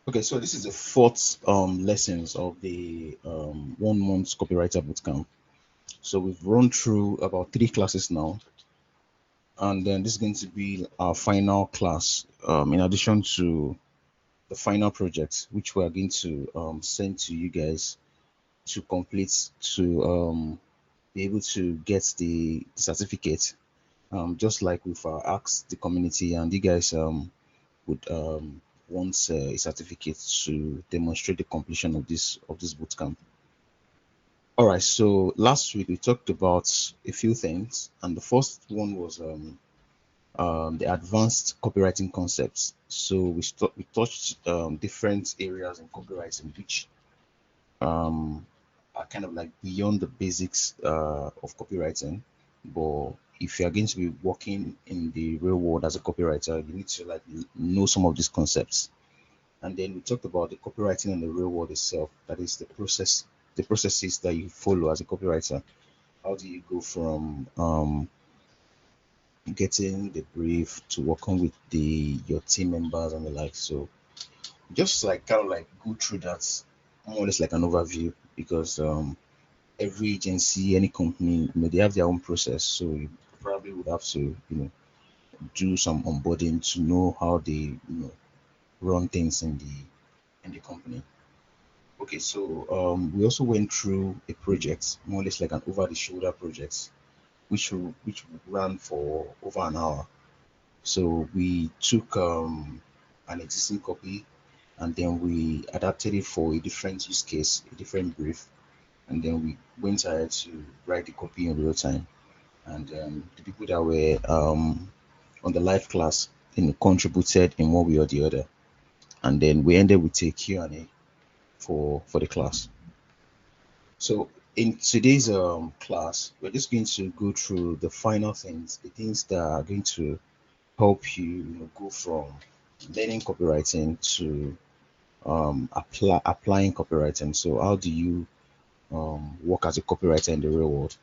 Okay, so this is the fourth lessons of the 1 month copywriter bootcamp. So we've run through about 3 classes now, and then this is going to be our final class. In addition to the final project, which we are going to send to you guys to complete to be able to get the certificate. Just like we've asked the community, and you guys would want a certificate to demonstrate the completion of this bootcamp. All right. So last week we talked about a few things, and the first one was the advanced copywriting concepts. So we touched different areas in copywriting, which um, are kind of like beyond the basics of copywriting. But if you are going to be working in the real world as a copywriter, you need to like know some of these concepts. And then we talked about the copywriting in the real world itself. That is the processes that you follow as a copywriter. How do you go from getting the brief to working with the your team members and the like? So just like kind of like go through that more or less like an overview, because every agency, any company, they have their own process. So you probably would have to, do some onboarding to know how they, run things in the company. Okay, so we also went through a project, more or less like an over-the-shoulder project, which ran for over an hour. So we took an existing copy, and then we adapted it for a different use case, a different brief, and then we went ahead to write the copy in real time. And the people that were on the live class, contributed in one way or the other. And then we ended with a Q&A for the class. So in today's class, we're just going to go through the final things, the things that are going to help you, go from learning copywriting to applying copywriting. So how do you work as a copywriter in the real world?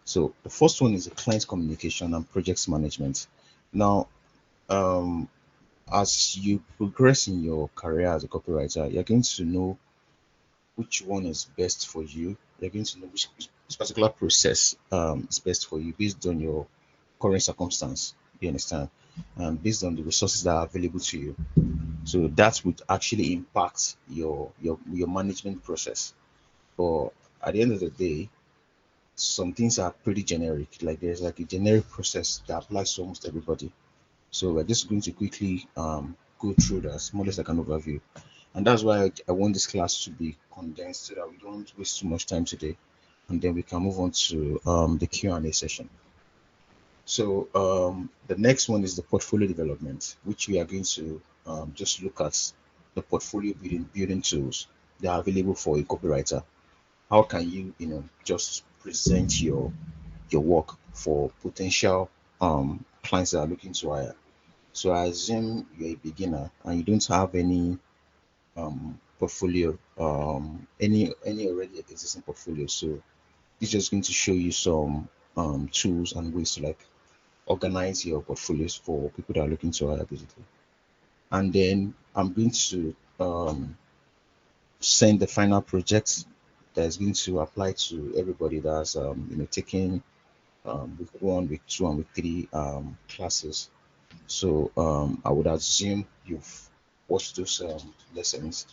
So the first one is the client communication and projects management. Now, um, as you progress in your career as a copywriter, you're going to know which one is best for you. You're going to know which particular process is best for you based on your current circumstance. You understand? And based on the resources that are available to you. So that would actually impact your management process. But at the end of the day, some things are pretty generic. Like there's like a generic process that applies to almost everybody. So we're just going to quickly go through that, more or less like an overview. And that's why I want this class to be condensed so that we don't waste too much time today. And then we can move on to the Q&A session. So the next one is the portfolio development, which we are going to just look at the portfolio building tools that are available for a copywriter. How can you, just present your work for potential clients that are looking to hire? So I assume you're a beginner and you don't have any portfolio, any already existing portfolio. So it's just going to show you some tools and ways to like organize your portfolios for people that are looking to hire basically. And then I'm going to send the final project that is going to apply to everybody that's taking week 1, week 2, and week 3 classes. So I would assume you've watched those lessons,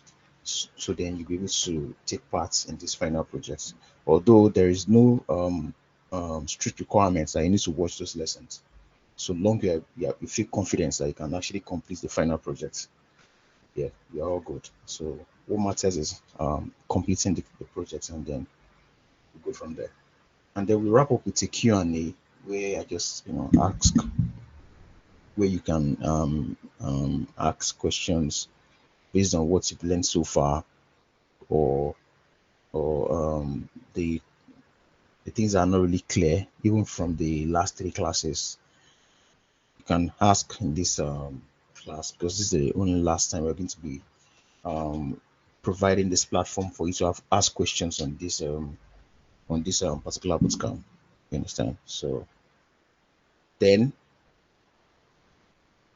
so then you'll be able to take part in this final project. Although there is no strict requirements that you need to watch those lessons, so long you feel confident that you can actually complete the final project, yeah, we are all good. So what matters is completing the project, and then we go from there. And then we wrap up with a Q&A where I just ask, where you can ask questions based on what you've learned so far, or the things that are not really clear even from the last 3 classes. You can ask in this class, because this is the only last time we're going to be um, providing this platform for you to ask questions on this particular bootcamp. You understand? So then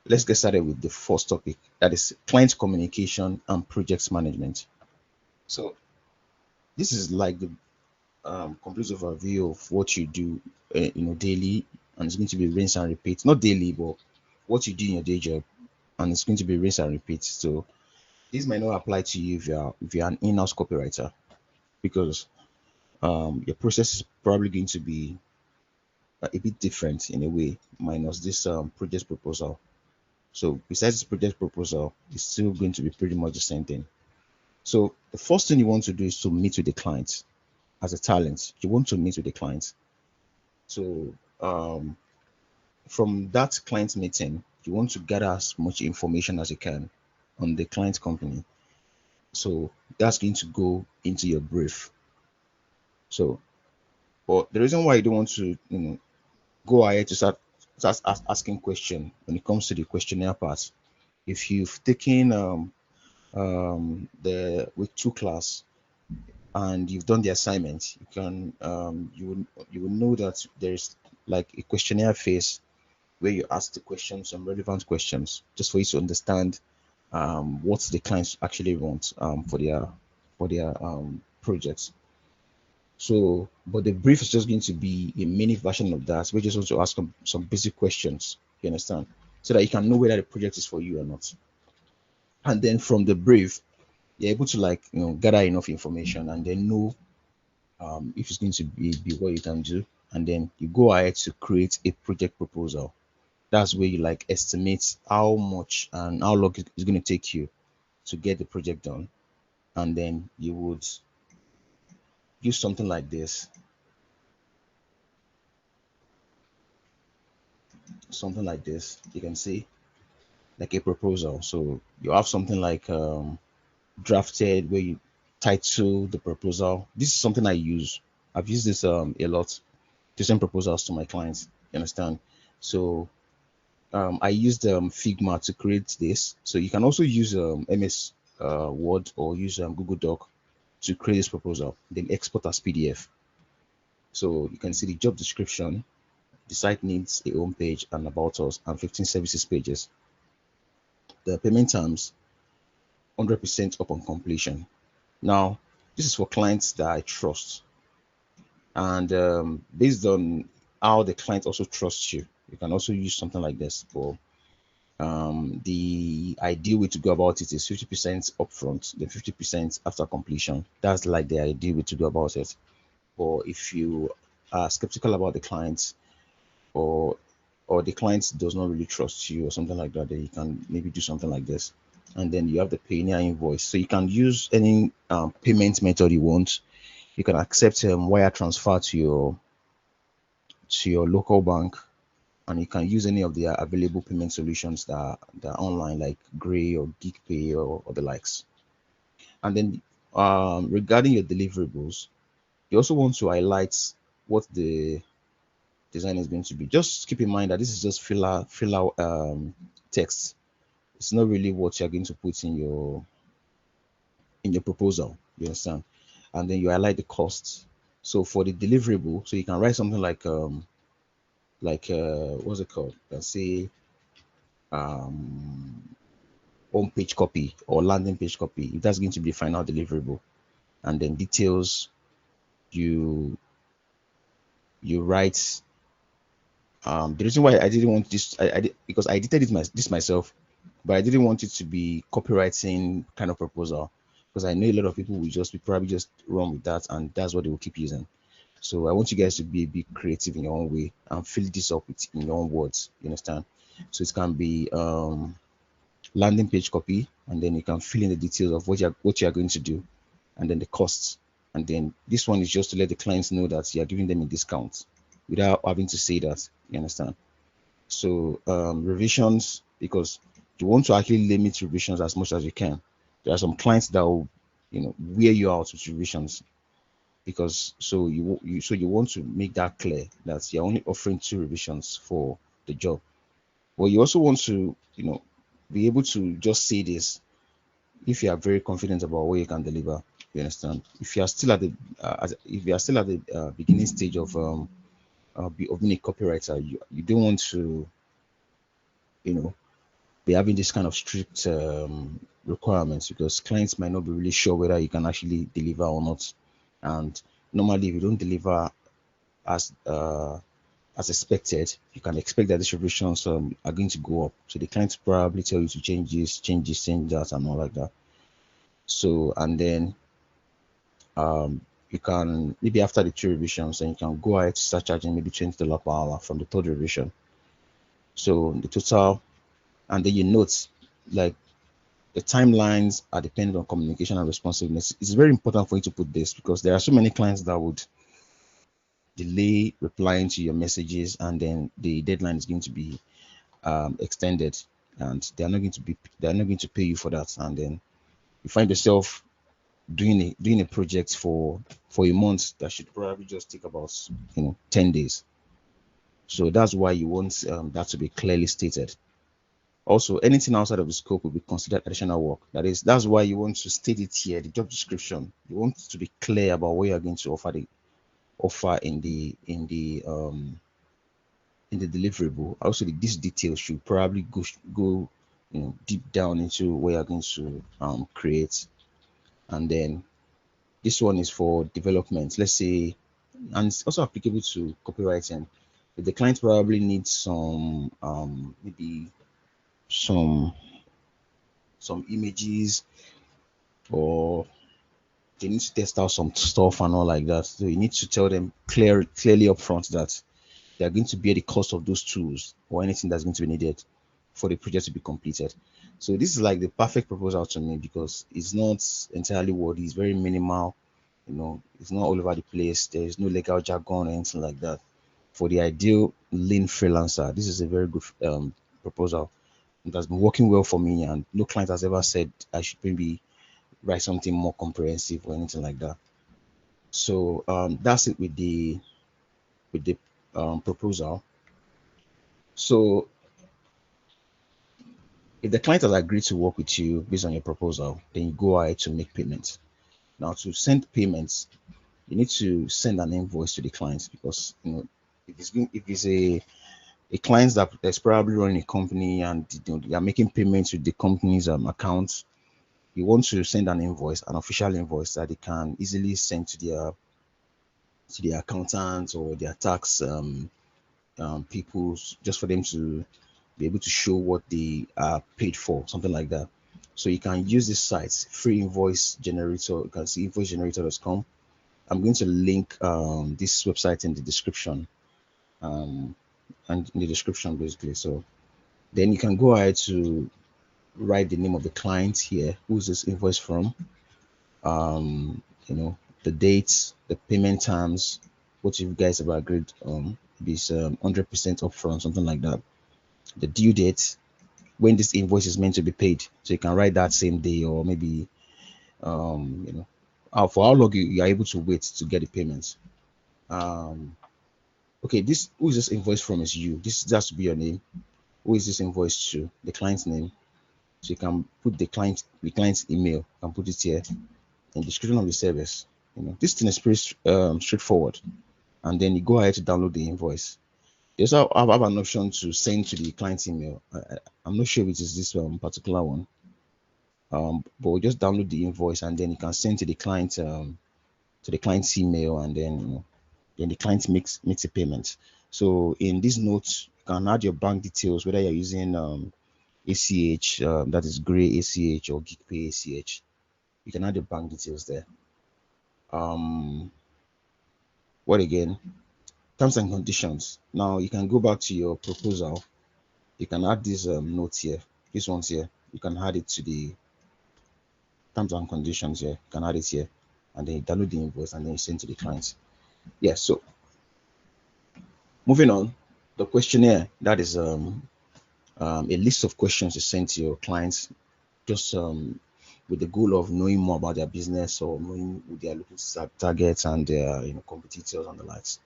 let's get started with the first topic, that is client communication and project management. So this is like the complete overview of what you do, daily, and it's going to be rinse and repeat. Not daily, but what you do in your day job, and it's going to be rinse and repeat. So this might not apply to you if you're an in-house copywriter, because your process is probably going to be a bit different in a way, minus this project proposal. So besides this project proposal, it's still going to be pretty much the same thing. So the first thing you want to do is to meet with the client. As a talent, you want to meet with the client. So from that client meeting, you want to gather as much information as you can on the client company. So that's going to go into your brief. So, but the reason why you don't want to, go ahead to start asking question when it comes to the questionnaire part. If you've taken the week 2 class and you've done the assignment, you will know that there's like a questionnaire phase where you ask the questions, some relevant questions, just for you to understand what the clients actually want for their projects. So, but the brief is just going to be a mini version of that. We just want to ask some basic questions, you understand, so that you can know whether the project is for you or not. And then from the brief, you're able to gather enough information and then know if it's going to be what you can do. And then you go ahead to create a project proposal. That's where you estimate how much and how long it's going to take you to get the project done. And then you would use something like this, you can see, like a proposal. So you have something like drafted where you title the proposal. This is something I use. I've used this a lot to send proposals to my clients, you understand. So I used Figma to create this. So you can also use MS Word, or use Google Doc to create this proposal, then export as PDF. So you can see the job description. The site needs a home page and about us and 15 services pages. The payment terms, 100% upon completion. Now, this is for clients that I trust, and based on how the client also trusts you, you can also use something like this. For the ideal way to go about it is 50% upfront, then 50% after completion. That's like the ideal way to go about it. But if you are skeptical about the client, or the client does not really trust you or something like that, then you can maybe do something like this. And then you have the pay near invoice. So you can use any payment method you want. You can accept wire transfer to your local bank, and you can use any of the available payment solutions that are online, like Gray or GeekPay, or the likes. And then regarding your deliverables, you also want to highlight what the design is going to be. Just keep in mind that this is just filler text. It's not really what you're going to put in your proposal, you understand. And then you highlight the costs. So for the deliverable, so you can write something what's it called, let's say um home page copy or landing page copy, if that's going to be the final deliverable. And then details, you write. The reason why I didn't want this, I did, because I edited this myself, but I didn't want it to be copywriting kind of proposal, because I know a lot of people will probably just run with that, and that's what they will keep using. So I want you guys to be a bit creative in your own way and fill this up in your own words, you understand. So it can be landing page copy, and then you can fill in the details of what you are going to do, and then the costs. And then this one is just to let the clients know that you are giving them a discount without having to say that, you understand. So revisions, because you want to actually limit revisions as much as you can. There are some clients that will wear you out with revisions, because you want to make that clear that you're only offering 2 revisions for the job. But you also want to be able to just say this if you are very confident about what you can deliver, you understand. If you are still at the beginning stage of being a copywriter, you don't want to be having this kind of strict requirements, because clients might not be really sure whether you can actually deliver or not. And normally, if you don't deliver as expected, you can expect that distributions are going to go up. So the clients probably tell you to change this, change that, and all like that. So, and then you can, maybe after the 2 revisions, then you can go ahead to start charging maybe $20 per hour from the 3rd revision. So the total, and then you note like the timelines are dependent on communication and responsiveness. It's very important for you to put this, because there are so many clients that would delay replying to your messages, and then the deadline is going to be extended, and they're not going to pay you for that. And then you find yourself doing a project for a month that should probably just take about 10 days. So that's why you want that to be clearly stated. Also, anything outside of the scope will be considered additional work. That's why you want to state it here, the job description. You want to be clear about what you're going to offer in the deliverable. Also, these details should probably go deep down into what you're going to create. And then this one is for development, let's say, and it's also applicable to copywriting. If the client probably needs some maybe some images, or they need to test out some stuff and all like that, so you need to tell them clearly upfront that they are going to bear the cost of those tools or anything that's going to be needed for the project to be completed. So this is like the perfect proposal to me, because it's not entirely wordy, it's very minimal, it's not all over the place, there is no legal jargon or anything like that. For the ideal lean freelancer, this is a very good proposal. It has been working well for me, and no client has ever said I should maybe write something more comprehensive or anything like that. So that's it with the proposal. So if the client has agreed to work with you based on your proposal, then you go ahead to make payments. Now, to send payments, you need to send an invoice to the client, because if it's a client that's probably running a company, and they are making payments with the company's account, you want to send an invoice, an official invoice that they can easily send to their accountant or their tax people, just for them to be able to show what they are paid for, something like that. So you can use this site, free invoice generator. You can see invoicegenerator.com. I'm going to link this website in the description, and in the description basically. So then you can go ahead to write the name of the client here, who's this invoice from, the dates, the payment terms, what you guys have agreed on, this 100% upfront, something like that, the due date, when this invoice is meant to be paid. So you can write that same day, or maybe for how long you are able to wait to get the payments. Okay, who is this invoice from is you. This has to be your name. Who is this invoice to? The client's name. So you can put the client's email, you can put it here in the description of the service. This thing is pretty straightforward. And then you go ahead to download the invoice. You also have an option to send to the client's email. I'm not sure if it is this particular one, but we'll just download the invoice, and then you can send to the client's email, and then the client makes a payment. So in this note, you can add your bank details, whether you're using ACH, that is Gray ACH or GeekPay ACH. You can add your bank details there. What again? Terms and conditions. Now you can go back to your proposal. You can add this note here. This one's here. You can add it to the terms and conditions here. You can add it here, and then you download the invoice, and then you send to the client. Yeah. So moving on, the questionnaire, that is a list of questions to send to your clients, just with the goal of knowing more about their business, or knowing who they are looking to target, and their competitors and the likes.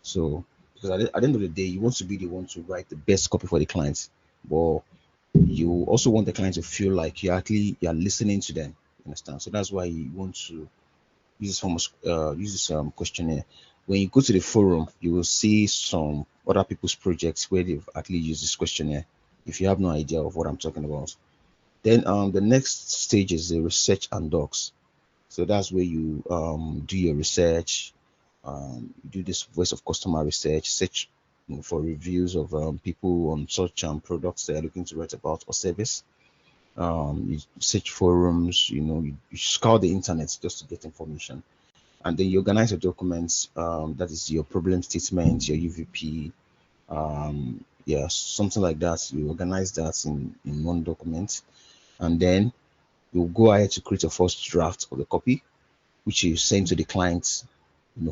So because at the end of the day, you want to be the one to write the best copy for the clients, but you also want the client to feel like you are listening to them. Understand? So that's why you want to use this questionnaire. When you go to the forum, you will see some other people's projects where they've actually used this questionnaire. if you have no idea of what I'm talking about. Then the next stage is the research and docs. So that's where you do your research, you do this voice of customer research, search for reviews of people on such products they are looking to write about or service. You search forums, you scour the internet just to get information, and then you organize your documents. That is your problem statement, your UVP, yeah, something like that. You organize that in one document, and then you'll go ahead to create a first draft of the copy, which you send to the client,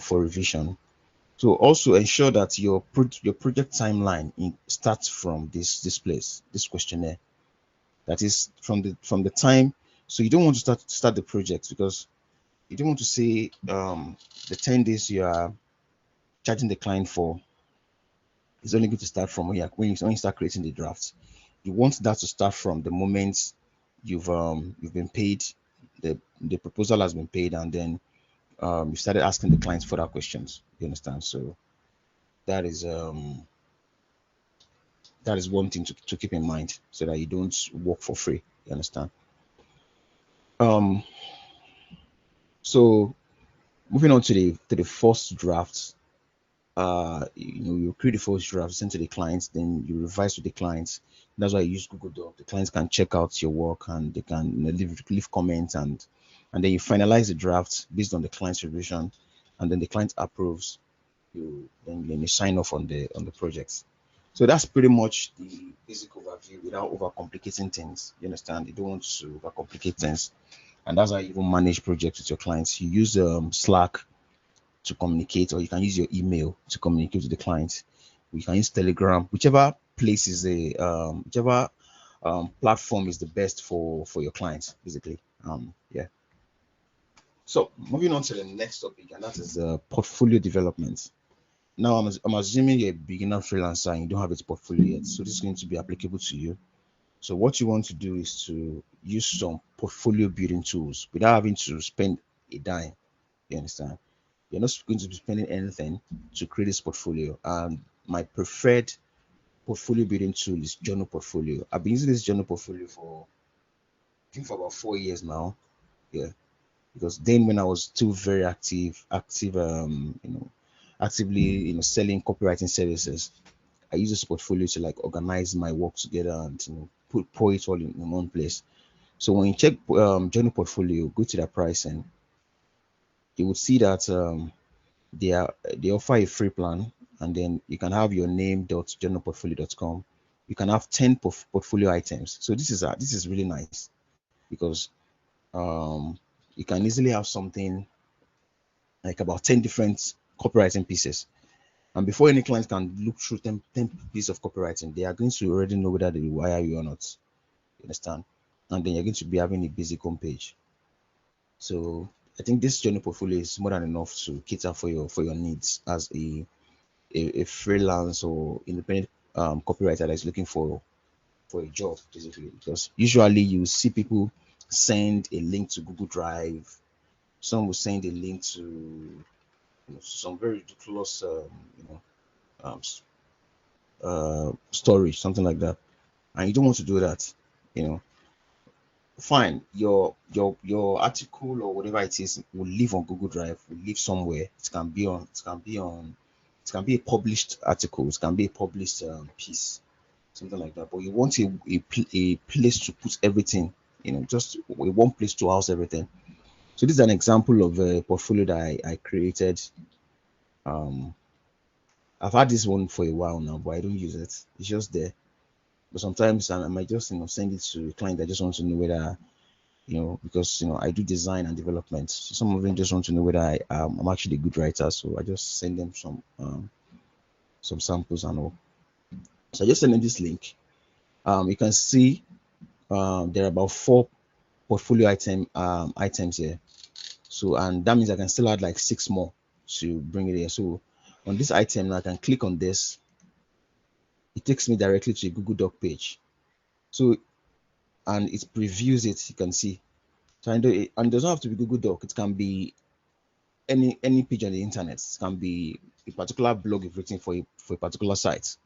for revision. So also ensure that your project timeline starts from this place, this questionnaire. That is from the time. So you don't want to start the project, because you don't want to say the 10 days you are charging the client for is only going to start from when you start creating the drafts. You want that to start from the moment you've been paid, the proposal has been paid, and then you started asking the clients further questions. You understand? So that is um that is one thing to keep in mind, so that you don't work for free. You understand? Um, so moving on to the first draft, you create the first draft, send to the clients, then you revise with the clients. That's why I use Google Doc. The clients can check out your work, and they can leave comments, and then you finalize the draft based on the client's revision, and then the client approves. You sign off on the project. So that's pretty much the basic overview without overcomplicating things. You understand? You don't want to overcomplicate things, and that's how you even manage projects with your clients. You use Slack to communicate, or you can use your email to communicate with the client. You can use Telegram, whichever place is whichever platform is the best for your clients, basically. Yeah. So moving on to the next topic, and that is portfolio development. Now, I'm assuming you're a beginner freelancer and you don't have a portfolio yet, so this is going to be applicable to you. So what you want to do is to use some portfolio building tools without having to spend a dime. You understand? You're not going to be spending anything to create this portfolio. And my preferred portfolio building tool is Journal Portfolio. I've been using this Journal Portfolio for I think for about 4 years now. Yeah, because then when I was still very active, actively, selling copywriting services, I use this portfolio to like organize my work together and pour it all in one place. So when you check Journal Portfolio, go to their pricing, you would see that they offer a free plan, and then you can have your name.journalportfolio.com. You can have 10 portfolio items. So this is really nice, because um, you can easily have something like about 10 different copywriting pieces. And before any client can look through 10 pieces of copywriting, they are going to already know whether they will hire you or not. You understand? And then you're going to be having a basic homepage. So I think this journey portfolio is more than enough to cater for your needs as a freelance or independent copywriter that is looking for a job, basically. Because usually you see people send a link to Google Drive, some will send a link to some very ridiculous um, storage, something like that, and you don't want to do that. You know, fine, your article or whatever it is will live on Google Drive, will live somewhere. It can be a published article, it can be a published piece, something like that. But you want a place to put everything, just one place to house everything. So this is an example of a portfolio that I created. Um, I've had this one for a while now, but I don't use it. It's just there. But sometimes I might just send it to a client that just wants to know whether because I do design and development. So some of them just want to know whether I'm actually a good writer. So I just send them some samples and all. So I just send them this link. You can see there are about 4 portfolio items here. So, and that means I can still add like 6 more to bring it here. So on this item, I can click on this. It takes me directly to a Google Doc page. So, and it previews it. You can see. So and it doesn't have to be Google Doc. It can be any page on the internet. It can be a particular blog you've written for a particular site,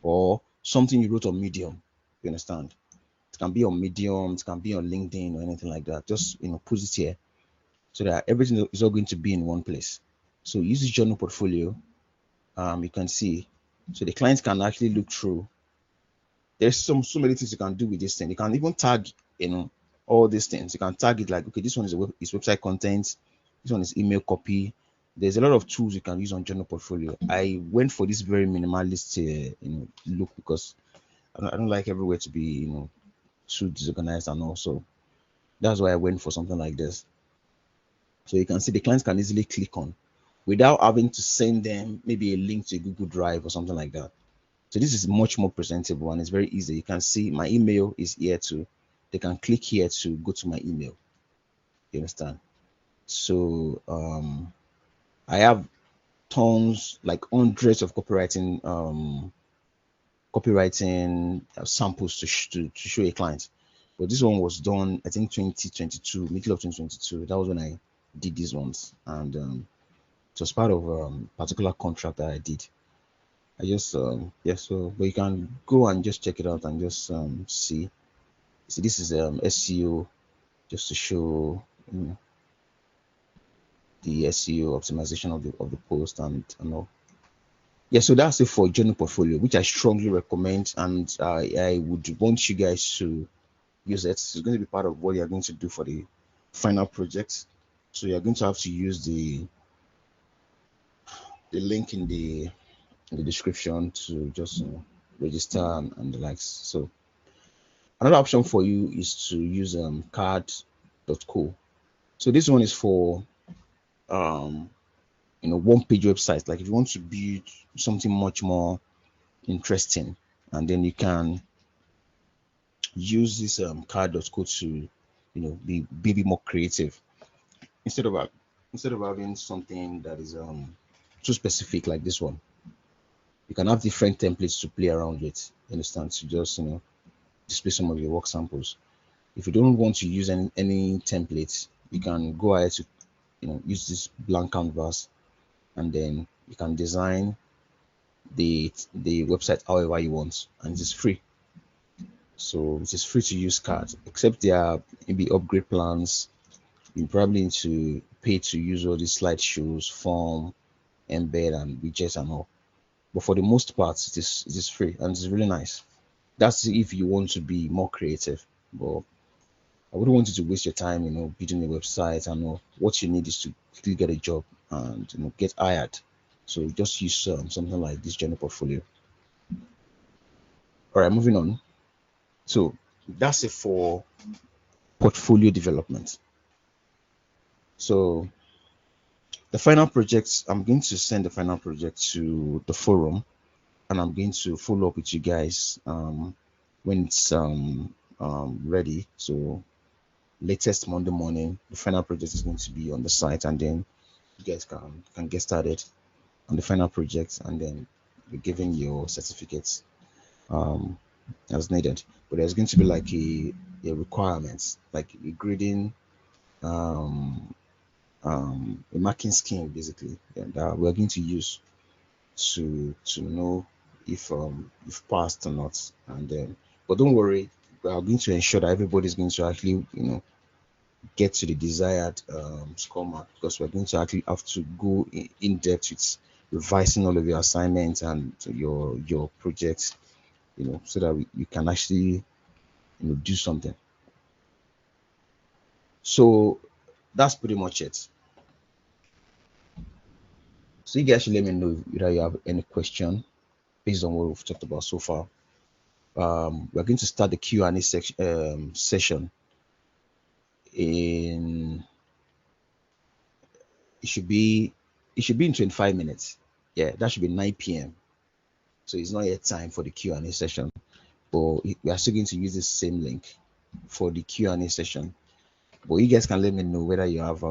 or something you wrote on Medium. You understand? It can be on Medium, it can be on LinkedIn or anything like that. Just put it here so that everything is all going to be in one place. So use this journal portfolio. You can see, so the clients can actually look through. There's so many things you can do with this thing. You can even tag, all these things. You can tag it like, okay, this one is website content, this one is email copy. There's a lot of tools you can use on journal portfolio. I went for this very minimalist look because I don't like everywhere to be too disorganized, and also that's why I went for something like this. So you can see the clients can easily click on without having to send them maybe a link to a Google Drive or something like that. So this is much more presentable and it's very easy. You can see my email is here too. They can click here to go to my email. You understand? So I have tons, like hundreds of copywriting samples to show a client. But this one was done, I think 2022, middle of 2022. That was when I did these ones, and it was part of particular contract that I did. I just yeah. So, but you can go and just check it out and just see. See, this is SEO, just to show the SEO optimization of the post and all. Yeah, so that's it for journal portfolio, which I strongly recommend, and I would want you guys to use it. It's going to be part of what you're going to do for the final project. So you're going to have to use the link in the description to just register and the likes. So another option for you is to use card.co. So this one is for one page websites. Like if you want to build something much more interesting, and then you can use this card.co to be a bit more creative instead of having something that is too specific like this one. You can have different templates to play around with. You understand? To just display some of your work samples. If you don't want to use any templates, you can go ahead to use this blank canvas, and then you can design the website however you want, and it is free. So it is free to use cards, except there are maybe upgrade plans. You probably need to pay to use all these slideshows, form, embed, and widgets and all. But for the most part, it is free and it's really nice. That's if you want to be more creative. But I wouldn't want you to waste your time, building a website and all. What you need is to quickly get a job and get hired. So just use something like this journal portfolio. All right, moving on. So that's it for portfolio development. So the final project, I'm going to send the final project to the forum, and I'm going to follow up with you guys when it's ready. So latest Monday morning, the final project is going to be on the site, and then you guys can get started on the final project, and then be given your certificates as needed. But there's going to be like a requirements, like a grading, a marking scheme basically, that we're going to use to know if you've passed or not. And then, but don't worry, we are going to ensure that everybody's going to actually get to the desired score mark, because we're going to actually have to go in depth with revising all of your assignments and your projects, so that you can actually do something. So that's pretty much it. So you guys should let me know if you have any question based on what we've talked about so far. We're going to start the Q&A session in it should be in 25 minutes. Yeah, that should be 9 p.m. So it's not yet time for the Q&A session, but we are still going to use the same link for the Q&A session. But you guys can let me know whether you have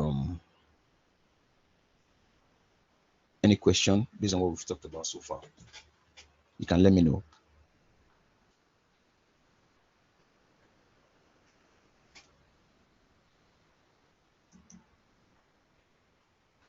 any question based on what we've talked about so far. You can let me know.